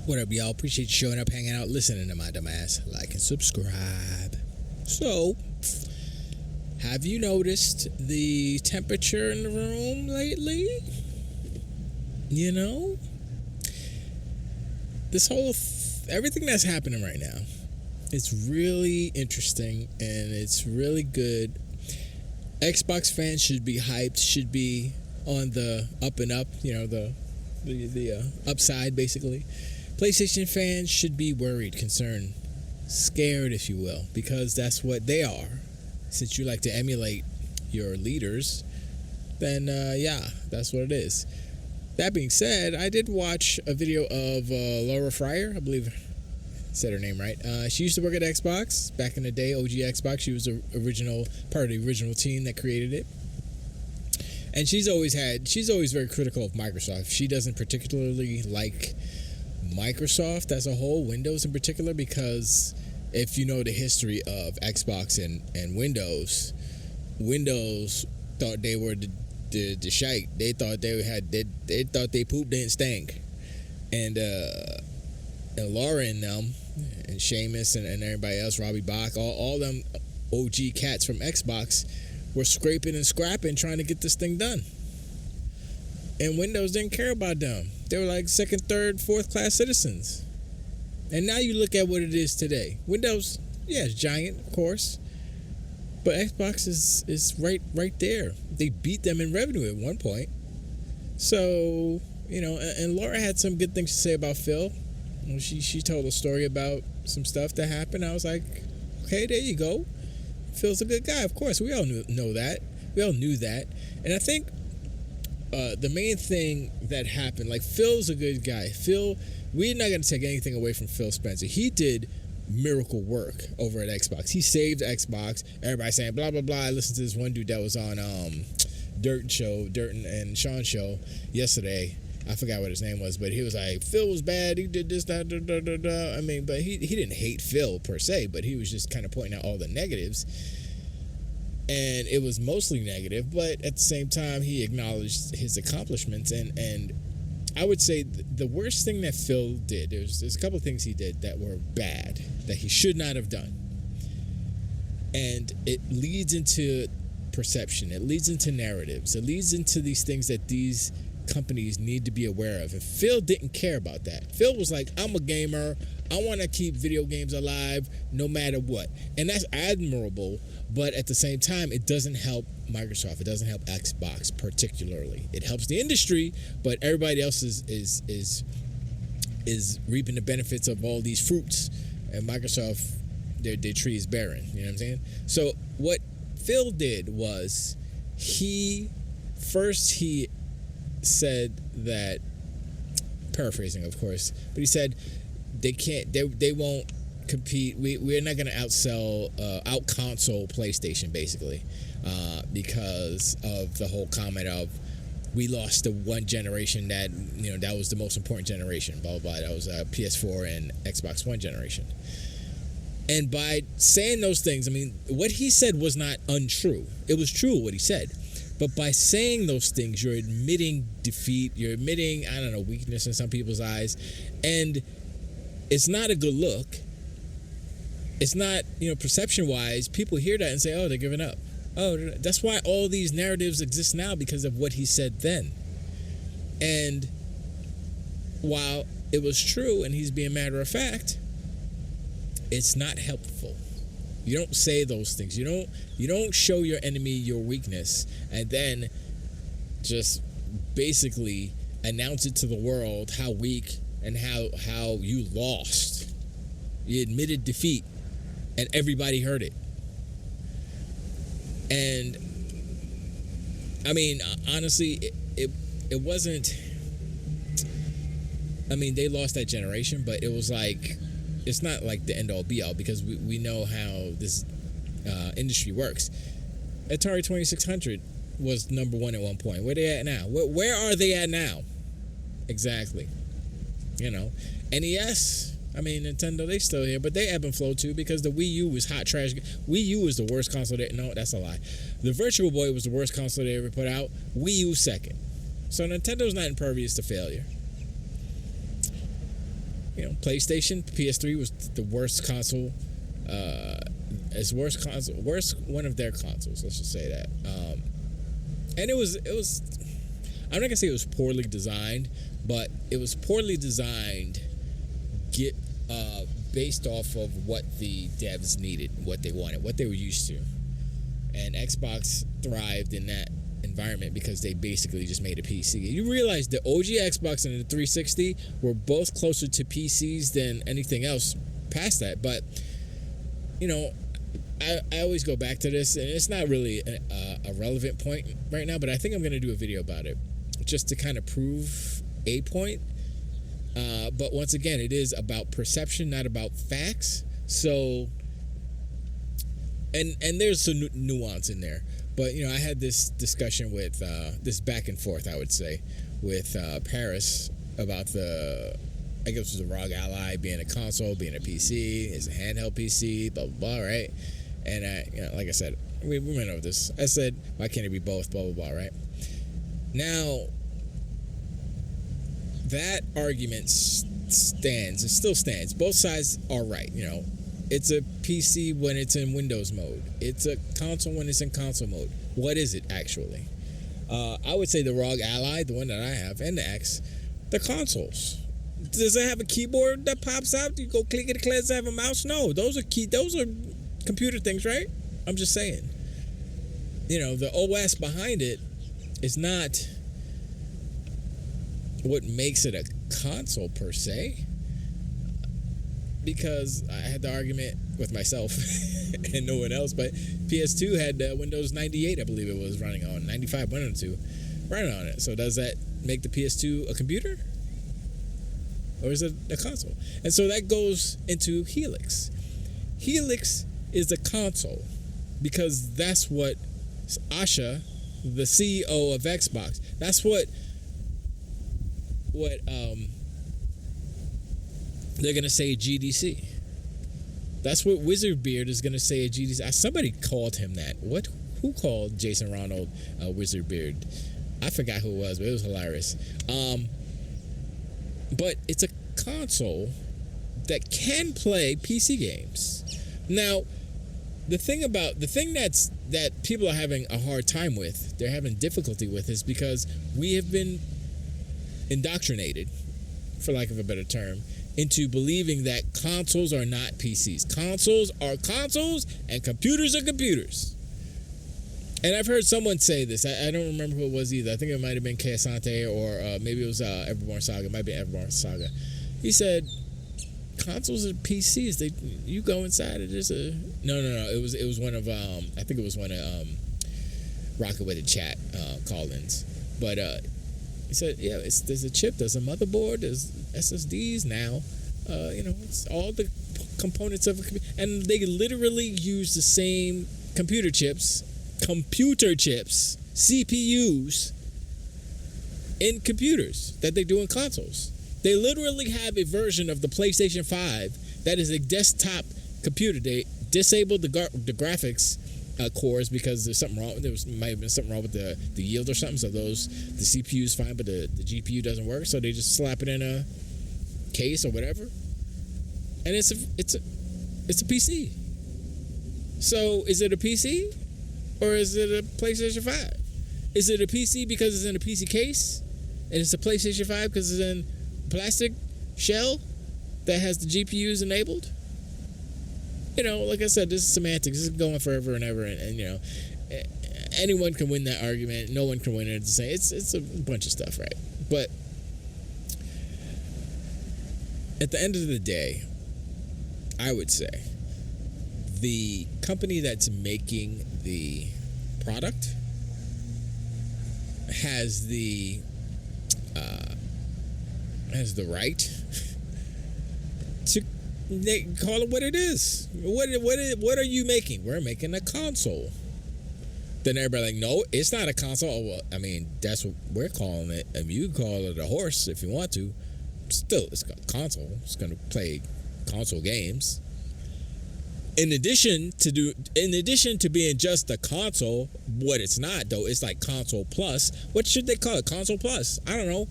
What up, y'all? Appreciate you showing up, hanging out, listening to my dumb ass. Like and subscribe. So, have you noticed the temperature in the room lately? You know? This whole everything that's happening right now, it's really interesting and it's really good. Xbox fans should be hyped, should be on the up and up, you know, the upside basically. PlayStation fans should be worried, concerned, scared, if you will, because that's what they are. Since you like to emulate your leaders, then yeah, that's what it is. That being said, I did watch a video of Laura Fryer, I believe I said her name right. She used to work at Xbox back in the day, OG Xbox. She was the original part of the original team that created it. And she's always very critical of Microsoft. She doesn't particularly like Microsoft as a whole, Windows in particular, because if you know the history of Xbox and Windows thought they were the shite. They thought they thought they poop didn't stink. And Laura and them and Seamus and everybody else, Robbie Bach, all them OG cats from Xbox were scraping and scrapping trying to get this thing done. And Windows didn't care about them. They were like second, third, fourth class citizens. And now you look at what it is today. Windows, yeah, it's giant, of course. But Xbox is right there. They beat them in revenue at one point. So, you know, and Laura had some good things to say about Phil. She told a story about some stuff that happened. I was like, okay, there you go. Phil's a good guy, of course. We all know that. We all knew that. And I think the main thing that happened, like, Phil's a good guy. Phil, we're not going to take anything away from Phil Spencer. He did miracle work over at Xbox. He saved Xbox. Everybody saying blah, blah, blah. I listened to this one dude that was on Dirt and Sean's show yesterday. I forgot what his name was, but he was like, Phil was bad. He did this, that, da. I mean, but he didn't hate Phil per se, but he was just kind of pointing out all the negatives. And it was mostly negative, but at the same time, he acknowledged his accomplishments. And I would say the worst thing that Phil did, there's a couple of things he did that were bad, that he should not have done. And it leads into perception. It leads into narratives. It leads into these things that these companies need to be aware of. And Phil didn't care about that. Phil was like, I'm a gamer. I want to keep video games alive no matter what. And that's admirable, but at the same time, it doesn't help Microsoft. It doesn't help Xbox particularly. It helps the industry, but everybody else is reaping the benefits of all these fruits. And Microsoft, their tree is barren. You know what I'm saying? So what Phil did was he said that, paraphrasing of course, but he said they won't compete. We're not going to out console PlayStation basically, because of the whole comment of we lost the one generation that, you know, that was the most important generation, blah blah blah. That was PS4 and Xbox One generation. And by saying those things, I mean, what he said was not untrue. It was true what he said. But by saying those things, you're admitting defeat. You're admitting, I don't know, weakness in some people's eyes. And it's not a good look. It's not, you know, perception-wise, people hear that and say, oh, they're giving up. Oh, that's why all these narratives exist now, because of what he said then. And while it was true and he's being matter of fact, it's not helpful. You don't say those things. You don't show your enemy your weakness and then just basically announce it to the world how weak and how you lost. You admitted defeat and everybody heard it. And I mean, honestly, it wasn't, I mean, they lost that generation, but it was like, it's not like the end all be all, because we know how this industry works. Atari 2600 was number one at one point. Where they at now? Where are they at now? Exactly. You know, NES, I mean, Nintendo, they still here, but they ebb and flow too, because the Wii U was hot trash. Wii U was the worst console no, that's a lie. The Virtual Boy was the worst console they ever put out. Wii U second. So Nintendo's not impervious to failure. PlayStation, PS3 was the worst console. Worst one of their consoles. Let's just say that. And it was. I'm not gonna say it was poorly designed, but it was poorly designed. Based off of what the devs needed, what they wanted, what they were used to, and Xbox thrived in that environment because they basically just made a PC. You realize the OG Xbox and the 360 were both closer to PCs than anything else past that. But I always go back to this, and it's not really a relevant point right now, but I think I'm going to do a video about it just to kind of prove a point. But once again, it is about perception, not about facts. So, and there's some nuance in there. But, I had this discussion with, this back and forth, I would say, with Paris about I guess it was a ROG Ally being a console, being a PC, is a handheld PC, blah, blah, blah, right? And, like I said, we went over this. I said, why can't it be both, blah, blah, blah, right? Now, that argument stands. It still stands. Both sides are right. It's a PC when it's in Windows mode. It's a console when it's in console mode. What is it actually? I would say the ROG Ally, the one that I have, and the X, they're consoles. Does it have a keyboard that pops out? You go click it, does it have a mouse? No, those are computer things, right? I'm just saying. The OS behind it is not what makes it a console per se, because I had the argument with myself and no one else, but PS2 had Windows 98, I believe it was running on 95, 102 running on it. So does that make the PS2 a computer, or is it a console? And so that goes into Helix. Helix is a console because that's what Asha, the CEO of Xbox, that's what they're gonna say at GDC. That's what Wizardbeard is gonna say at GDC. Somebody called him that. Who called Jason Ronald Wizardbeard? I forgot who it was, but it was hilarious. But it's a console that can play PC games. Now, the thing that people are having a hard time with, they're having difficulty with, is because we have been indoctrinated, for lack of a better term, into believing that consoles are not PCs. Consoles are consoles and computers are computers. And I've heard someone say this. I don't remember who it was either. I think it might have been Kasante, or maybe it was Everborn Saga. It might be Everborn Saga. He said, consoles are PCs. You go inside it. No. It was one of I think it was one of Rocket with a Chat call-ins. But he said, yeah, there's a chip, there's a motherboard, there's SSDs now. It's all the components of a computer, and they literally use the same computer chips, CPUs, in computers that they do in consoles. They literally have a version of the PlayStation 5 that is a desktop computer. They disabled the graphics cores because there's something wrong. Might have been something wrong with the yield or something. So the CPU is fine, but the GPU doesn't work. So they just slap it in a case or whatever, and it's a PC. So is it a PC or is it a PlayStation 5? Is it a PC because it's in a PC case, and it's a PlayStation 5 because it's in plastic shell that has the GPUs enabled? Like I said, this is semantics. This is going forever and ever, and anyone can win that argument. No one can win it. It's a bunch of stuff, right? But at the end of the day, I would say the company that's making the product has the right to call it what it is. What are you making? We're making a console. Then everybody like, no, it's not a console. Oh, well, I mean, that's what we're calling it. I mean, you can call it a horse if you want to. Still, it's a console. It's going to play console games. In addition to being just a console, what it's not though, it's like console plus. What should they call it? Console plus? I don't know.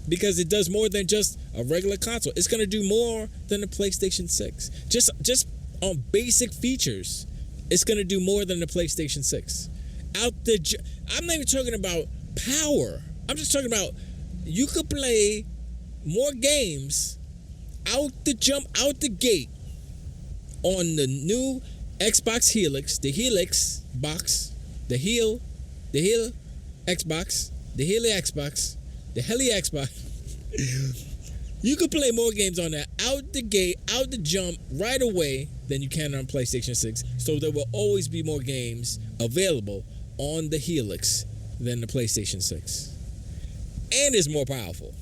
because it does more than just a regular console. It's gonna do more than the PlayStation 6. Just on basic features, it's gonna do more than the PlayStation 6. I'm not even talking about power. I'm just talking about you could play more games out the gate on the new Xbox Helix, the Helix box, the Heli Xbox, the Heli Xbox. You could play more games on that out the gate, out the jump, right away than you can on PlayStation 6. So there will always be more games available on the Helix than the PlayStation 6. And it's more powerful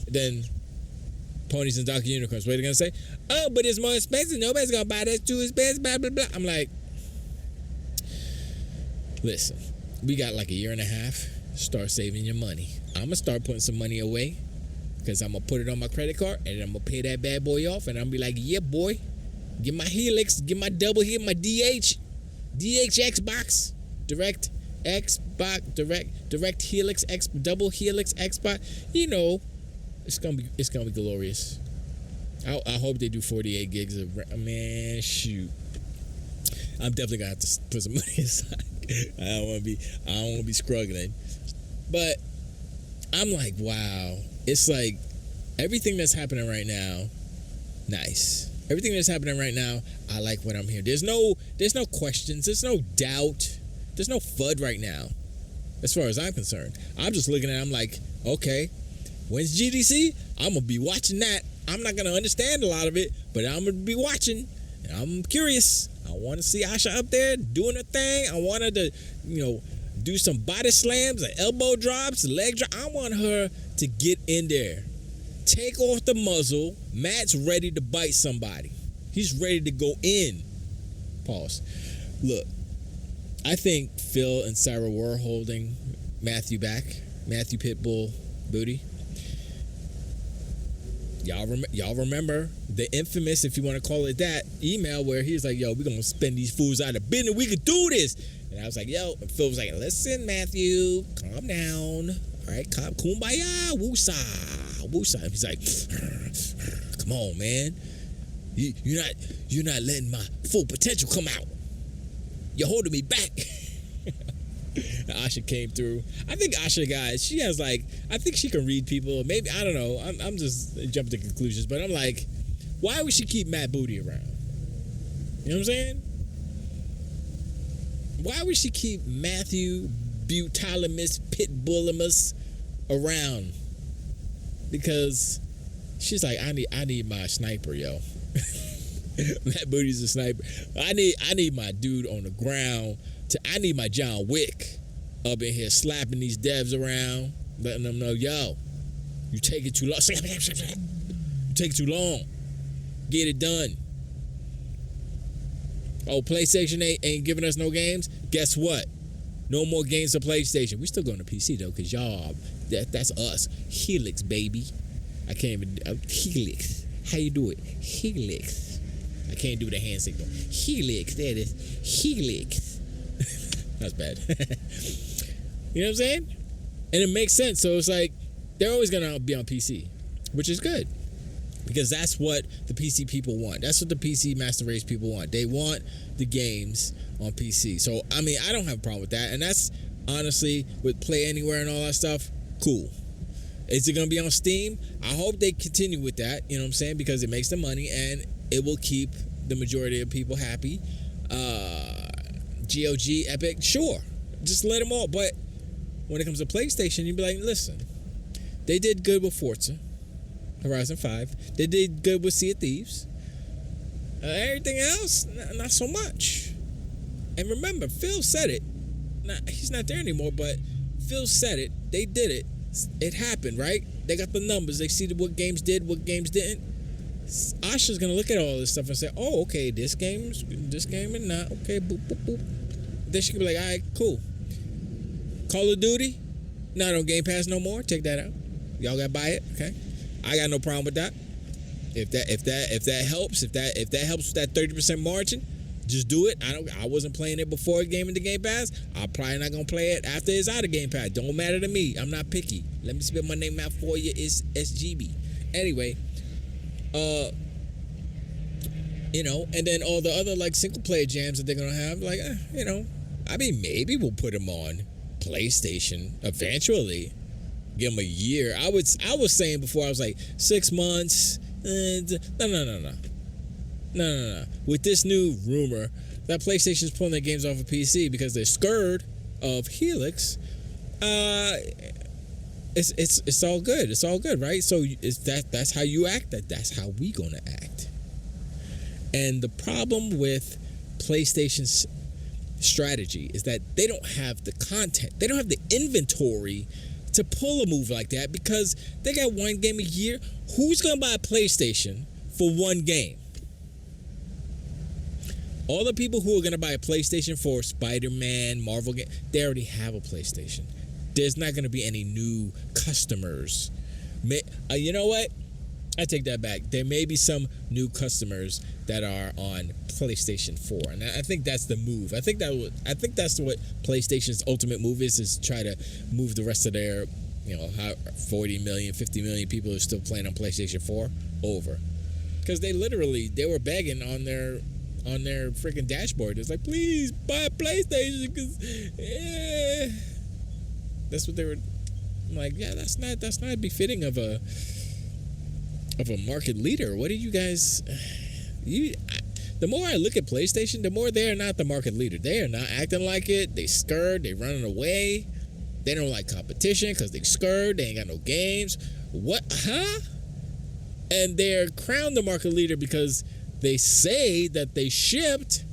than Ponies and Dr. Unicorns. What are they going to say? Oh, but it's more expensive. Nobody's going to buy that. It's too expensive, blah, blah, blah. I'm like, listen, we got like a year and a half. Start saving your money. I'm going to start putting some money away because I'm going to put it on my credit card and I'm going to pay that bad boy off and I'm going to be like, yeah, boy, get my Helix, get my double here, my DH Xbox, Direct Xbox, Direct Helix, double Helix Xbox. You know, it's gonna be glorious. I hope they do 48 gigs of man. Shoot, I'm definitely gonna have to put some money aside. I don't want to be struggling. But I'm like, wow. It's like everything that's happening right now, nice. Everything that's happening right now, I like what I'm hearing. There's no questions. There's no doubt. There's no FUD right now, as far as I'm concerned. I'm just looking at it, I'm like, okay, when's GDC? I'm going to be watching that. I'm not going to understand a lot of it, but I'm going to be watching. I'm curious. I want to see Asha up there doing her thing. I want her to, do some body slams, elbow drops, leg drops. I want her to get in there. Take off the muzzle. Matt's ready to bite somebody. He's ready to go in. Pause. Look, I think Phil and Sarah were holding Matthew back. Matthew Pitbull Booty. Y'all remember the infamous, if you want to call it that, email where he was like, yo, we're going to spend these fools out of business. We could do this. And I was like, yo. And Phil was like, listen, Matthew, calm down. All right, kumbaya, woosah, woosah. And he's like, come on, man. You're not letting my full potential come out. You're holding me back. Asha came through. I think Asha, guys, she has I think she can read people. Maybe, I don't know. I'm just jumping to conclusions, but I'm like, why would she keep Matt Booty around? You know what I'm saying? Why would she keep Matthew Butalamus Pitbullimus around? Because she's like, I need my sniper, yo. Matt Booty's a sniper. I need my dude on the ground. I need my John Wick up in here slapping these devs around, letting them know, yo, you take it too long. You take it too long. Get it done. Oh, PlayStation ain't giving us no games? Guess what? No more games for PlayStation. We still going to PC though, because y'all, that's us. Helix, baby. I can't even, Helix. How you do it? Helix. I can't do the hand signal. Helix, there it is. Helix. That's bad. You know what I'm saying? And it makes sense. So it's like, they're always going to be on PC, which is good. Because that's what the PC people want. That's what the PC Master Race people want. They want the games on PC. So, I mean, I don't have a problem with that. And that's, honestly, with Play Anywhere and all that stuff, cool. Is it going to be on Steam? I hope they continue with that, you know what I'm saying? Because it makes them money and it will keep the majority of people happy. GOG, Epic, sure. Just let them all. But when it comes to PlayStation, you'd be like, listen, they did good with Forza Horizon 5. They did good with Sea of Thieves. Everything else, not so much. And remember, Phil said it. He's not there anymore, but Phil said it. They did it. It happened, right? They got the numbers. They see what games did, what games didn't. Asha's gonna look at all this stuff and say, oh, okay, this game and not. Okay, boop, boop, boop. Then she can be like, all right, cool. Call of Duty, not on Game Pass no more. Take that out. Y'all gotta buy it, okay? I got no problem with that. If that helps, if that helps with that 30% margin, Just do it. I wasn't playing it before it came into Game Pass. I'm probably not gonna play it after it's out of Game Pass. Don't matter to me. I'm not picky. Let me spell my name out for you. It's SGB. Anyway, you know, and then all the other like single player jams that they're gonna have, like, you know, I mean, maybe we'll put them on PlayStation eventually. Give them a year. I was saying before, I was like 6 months. No. With this new rumor that PlayStation is pulling their games off of PC because they're scared of Helix, it's all good. It's all good, right? So that's how you act. That's how we gonna act. And the problem with PlayStation's strategy is that they don't have the content. They don't have the inventory to pull a move like that because they got one game a year. Who's gonna buy a PlayStation for one game? All the people who are going to buy a PlayStation for Spider-Man, Marvel game, they already have a PlayStation. There's not going to be any new customers. You know what? I take that back. There may be some new customers that are on PlayStation 4, and I think that's the move. I think that's what PlayStation's ultimate move is try to move the rest of their, 40 million, 50 million people who are still playing on PlayStation 4 over, because they were begging on their freaking dashboard. It's like, please buy a PlayStation, because that's what they were. I'm like, yeah, that's not befitting of a market leader. What do you guys? The more I look at PlayStation, the more they are not the market leader. They are not acting like it. They scared. They running away. They don't like competition because they scared. They ain't got no games. What? Huh? And they're crowned the market leader because they say that they shipped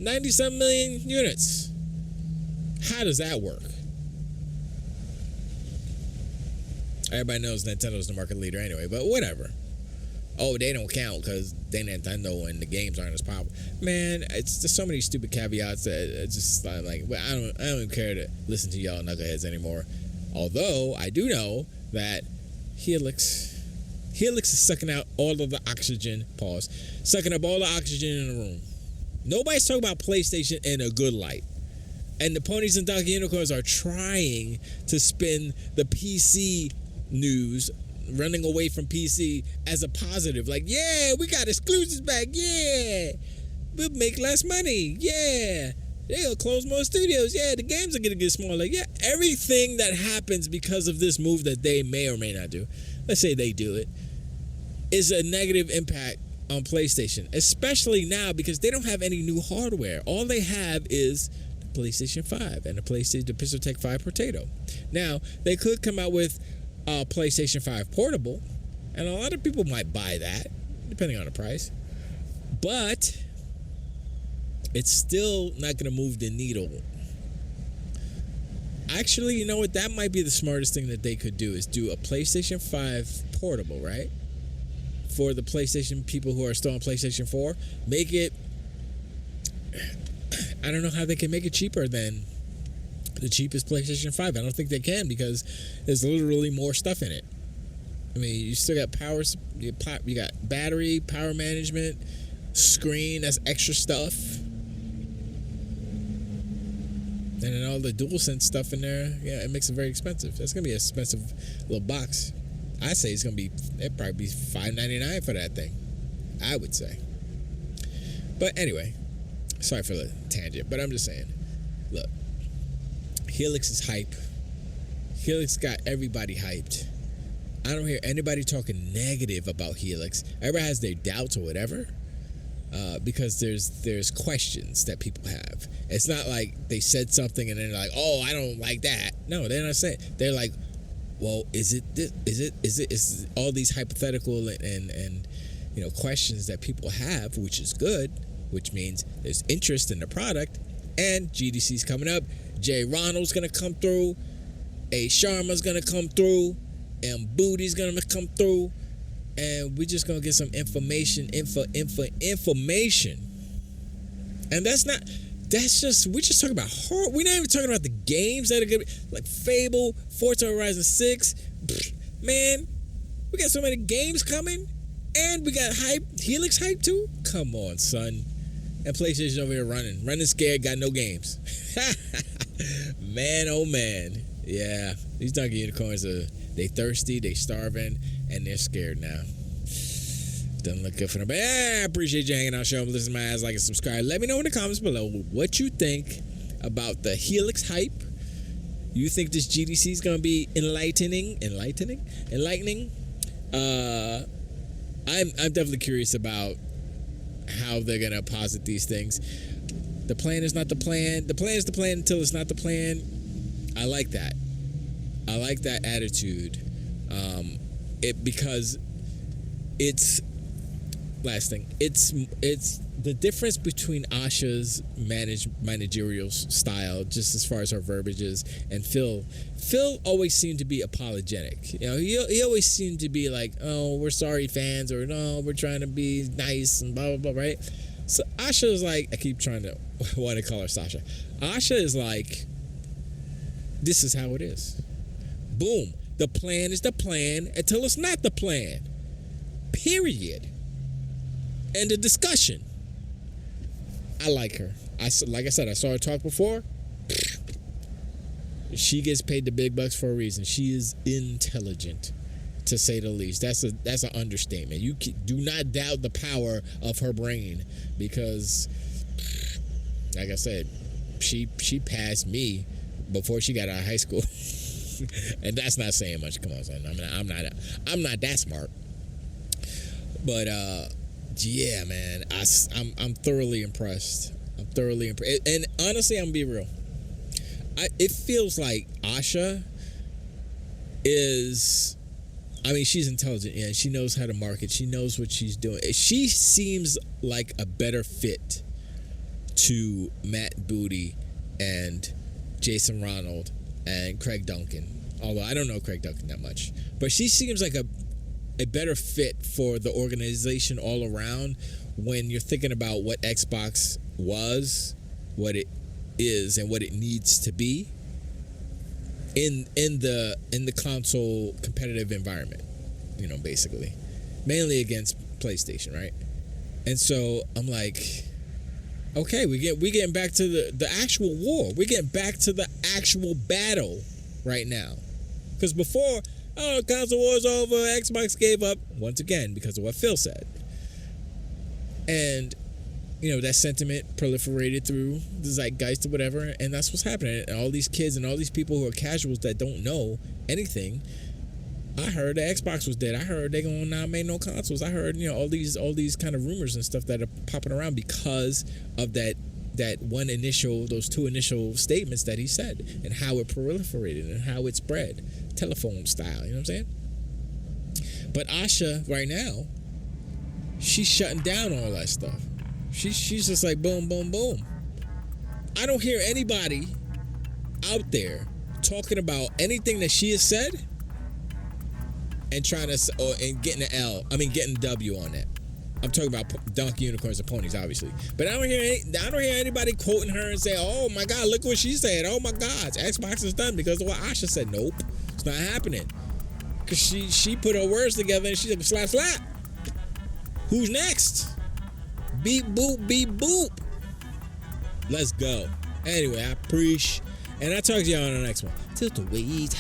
97 million units. How does that work? Everybody knows Nintendo's the market leader anyway, but whatever. Oh, they don't count because they Nintendo and the games aren't as powerful. Man, it's just so many stupid caveats that it's just like, well, I don't even care to listen to y'all knuckleheads anymore. Although I do know that Helix is sucking out all of the oxygen. Sucking up all the oxygen in the room. Nobody's talking about PlayStation in a good light. And the ponies and donkey unicorns are trying to spin the PC news, running away from PC, as a positive. Like, yeah, we got exclusives back. Yeah, we'll make less money. Yeah, they'll close more studios. Yeah, the games are going to get smaller. Yeah, everything that happens because of this move that they may or may not do, let's say they do it, is a negative impact on PlayStation, especially now because they don't have any new hardware. All they have is the PlayStation 5 and the PixelTech 5 Potato. Now, they could come out with a PlayStation 5 Portable, and a lot of people might buy that, depending on the price. But it's still not going to move the needle. Actually, you know what? That might be the smartest thing that they could do, is do a PlayStation 5 Portable, right? For the PlayStation people who are still on PlayStation 4, make it, I don't know how they can make it cheaper than the cheapest PlayStation 5. I don't think they can, because there's literally more stuff in it. I mean, you still got power, you got battery, power management, screen, that's extra stuff. And then all the DualSense stuff in there, yeah, it makes it very expensive. That's going to be an expensive little box. I say it'd probably be $5.99 for that thing, I would say. But anyway, sorry for the tangent, but I'm just saying, look, Helix is hype. Helix got everybody hyped. I don't hear anybody talking negative about Helix. Everybody has their doubts or whatever, because there's questions that people have. It's not like they said something and then they're like, oh, I don't like that. No, they're not saying. They're like, well, is it this? Is it all these hypothetical and questions that people have, which is good, which means there's interest in the product. And GDC's coming up. Jay Ronald's gonna come through. A Sharma's gonna come through. And Booty's gonna come through. And we're just gonna get some information. And we're just talking about horror. We're not even talking about the games that are gonna be like Fable, Forza Horizon 6. Man, we got so many games coming. And we got hype, Helix hype too. Come on, son. and PlayStation over here running scared, got no games. Man, oh man, yeah, these donkey unicorns they thirsty, they starving, and they're scared now. Doesn't look good for them. But I appreciate you hanging out, show up, listen to my ass, like and subscribe. Let me know in the comments below what you think about the Helix hype. You think this GDC is gonna be enlightening? I'm definitely curious about how they're gonna posit these things. The plan is not the plan. The plan is the plan until it's not the plan. I like that. I like that attitude. Because it's last thing. It's the difference between Asha's managerial style, just as far as her verbiages, and Phil. Phil always seemed to be apologetic. You know, he always seemed to be like, "Oh, we're sorry, fans," or "No, we're trying to be nice," and blah blah blah. Right? So Asha is like, I keep trying to want to call her Sasha. Asha is like, this is how it is. Boom. The plan is the plan until it's not the plan. Period. End of discussion. I like her. Like I said, I saw her talk before. She gets paid the big bucks for a reason. She is intelligent, to say the least. That's an understatement. You do not doubt the power of her brain, because, like I said, she passed me before she got out of high school, and that's not saying much. Come on, son. I'm not that smart. But yeah, man, I'm thoroughly impressed. And honestly, I'm gonna be real. It feels like Asha is, I mean, she's intelligent, yeah, she knows how to market, she knows what she's doing. She seems like a better fit to Matt Booty and Jason Ronald and Craig Duncan. Although I don't know Craig Duncan that much, but she seems like a better fit for the organization all around when you're thinking about what Xbox was, what it is, and what it needs to be in the console competitive environment, you know, basically mainly against PlayStation, right? And so I'm like, okay, we getting back to the actual war. We're getting back to the actual battle right now, because before, oh, console war's over, Xbox gave up, once again, because of what Phil said. And, you know, that sentiment proliferated through the zeitgeist or whatever, and that's what's happening. And all these kids and all these people who are casuals that don't know anything, I heard that Xbox was dead. I heard they're going to not make no consoles. I heard, you know, all these kind of rumors and stuff that are popping around because of that those two initial statements that he said, and how it proliferated and how it spread, telephone style, you know what I'm saying? But Asha right now, she's shutting down all that stuff. She's just like boom, boom, boom. I don't hear anybody out there talking about anything that she has said and trying to, and getting getting a W on that. I'm talking about donkey unicorns and ponies, obviously. But I don't hear anybody quoting her and say, "Oh my God, look what she said. Oh my God, Xbox is done because of what Asha said." Nope, it's not happening. Cause she put her words together and she's like, slap slap. Who's next? Beep boop, beep boop. Let's go. Anyway, I appreciate, and I'll talk to y'all on the next one. Till the wait.